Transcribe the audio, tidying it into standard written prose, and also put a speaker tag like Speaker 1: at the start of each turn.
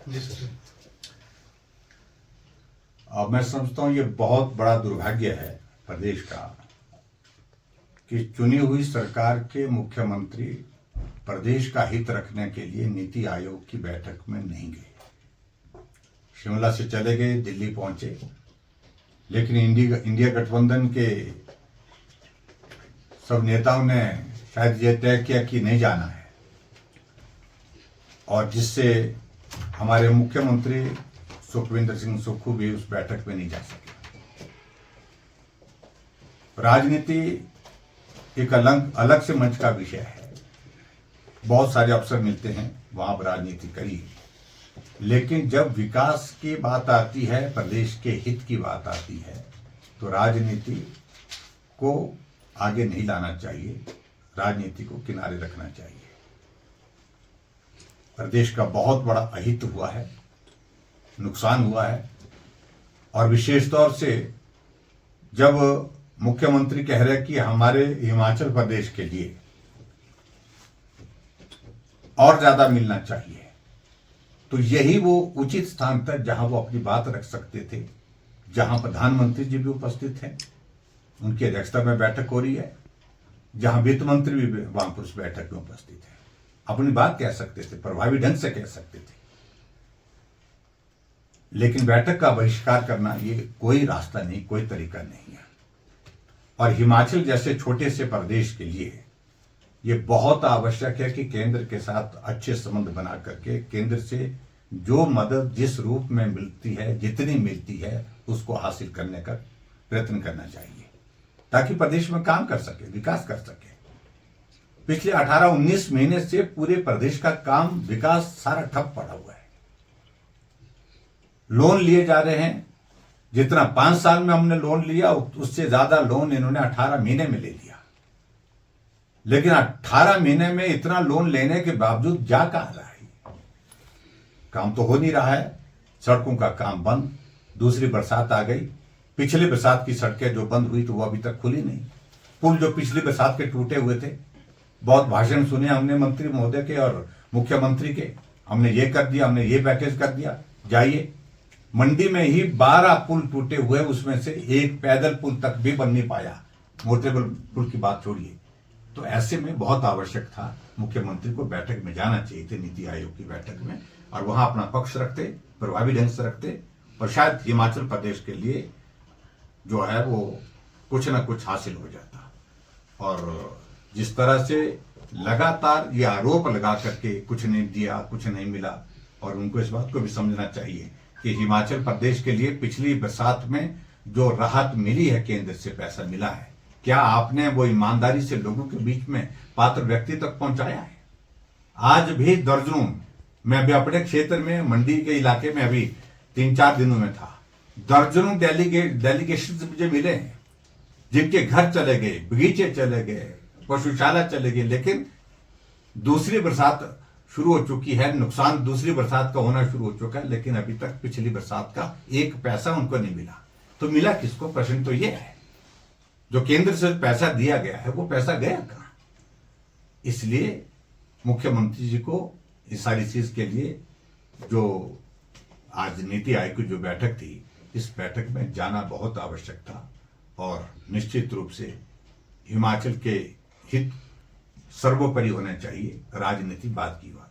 Speaker 1: जी sir.
Speaker 2: अब मैं समझता हूँ ये बहुत बड़ा दुर्भाग्य है प्रदेश का कि चुनी हुई सरकार के मुख्यमंत्री प्रदेश का हित रखने के लिए नीति आयोग की बैठक में नहीं गए। शिमला से चले गए, दिल्ली पहुंचे, लेकिन इंडिया गठबंधन के सब नेताओं ने शायद ये तय किया कि नहीं जाना है, और जिससे हमारे मुख्यमंत्री सुखविंदर सिंह सुक्खू भी उस बैठक में नहीं जा सके। राजनीति एक अलग से मंच का विषय है। बहुत सारे अवसर मिलते हैं, वहां पर राजनीति करी, लेकिन जब विकास की बात आती है, प्रदेश के हित की बात आती है, तो राजनीति को आगे नहीं लाना चाहिए, राजनीति को किनारे रखना चाहिए। प्रदेश का बहुत बड़ा अहित हुआ है, नुकसान हुआ है, और विशेष तौर से जब मुख्यमंत्री कह रहे कि हमारे हिमाचल प्रदेश के लिए और ज्यादा मिलना चाहिए, तो यही वो उचित स्थान था जहां वो अपनी बात रख सकते थे, जहां प्रधानमंत्री जी भी उपस्थित हैं, उनकी अध्यक्षता में बैठक हो रही है, जहां वित्त मंत्री भी वहां पर उस बैठक में उपस्थित है, अपनी बात कह सकते थे, प्रभावी ढंग से कह सकते थे। लेकिन बैठक का बहिष्कार करना ये कोई रास्ता नहीं, कोई तरीका नहीं है। और हिमाचल जैसे छोटे से प्रदेश के लिए ये बहुत आवश्यक है कि केंद्र के साथ अच्छे संबंध बना करके केंद्र से जो मदद जिस रूप में मिलती है, जितनी मिलती है, उसको हासिल करने का प्रयत्न करना चाहिए, ताकि प्रदेश में काम कर सके, विकास कर सके। पिछले 18-19 महीने से पूरे प्रदेश का काम, विकास सारा ठप पड़ा हुआ है। लोन लिए जा रहे हैं, जितना 5 साल में हमने लोन लिया उससे ज्यादा लोन इन्होंने 18 महीने में ले लिया। लेकिन 18 महीने में इतना लोन लेने के बावजूद जा कहां रहा है? काम तो हो नहीं रहा है। सड़कों का काम बंद, दूसरी बरसात आ गई, पिछली बरसात की सड़कें जो बंद हुई तो वो अभी तक खुली नहीं। पुल जो पिछली बरसात के टूटे हुए थे, बहुत भाषण सुने हमने मंत्री महोदय के और मुख्यमंत्री के, हमने ये कर दिया, हमने ये पैकेज कर दिया। जाइए, मंडी में ही 12 पुल टूटे हुए, उसमें से एक पैदल पुल तक भी बन नहीं पाया, मोटरेबल पुल की बात छोड़िए। तो ऐसे में बहुत आवश्यक था, मुख्यमंत्री को बैठक में जाना चाहिए थे, नीति आयोग की बैठक में, और वहां अपना पक्ष रखते, प्रभावी ढंग से रखते, और शायद हिमाचल प्रदेश के लिए जो है वो कुछ ना कुछ हासिल हो जाता। और जिस तरह से लगातार ये आरोप लगा करके कुछ नहीं दिया, कुछ नहीं मिला, और उनको इस बात को भी समझना चाहिए कि हिमाचल प्रदेश के लिए पिछली बरसात में जो राहत मिली है, केंद्र से पैसा मिला है, क्या आपने वो ईमानदारी से लोगों के बीच में पात्र व्यक्ति तक पहुंचाया है? आज भी दर्जनों, मैं अभी अपने क्षेत्र में मंडी के इलाके में अभी 3-4 दिनों में था, दर्जनों डेलीगेशन मुझे मिले हैं, जिनके घर चले गए, बगीचे चले गए, पशुशाला चले गए, लेकिन दूसरी बरसात शुरू हो चुकी है, नुकसान दूसरी बरसात का होना शुरू हो चुका है, लेकिन अभी तक पिछली बरसात का एक पैसा उनको नहीं मिला। तो मिला किसको? प्रश्न तो ये है, जो केंद्र से पैसा दिया गया है वो पैसा गया कहां? इसलिए मुख्यमंत्री जी को इस सारी चीज के लिए जो आज नीति आयोग की जो बैठक थी, इस बैठक में जाना बहुत आवश्यक था, और निश्चित रूप से हिमाचल के हित सर्वोपरि होना चाहिए, राजनीति बाद की बात।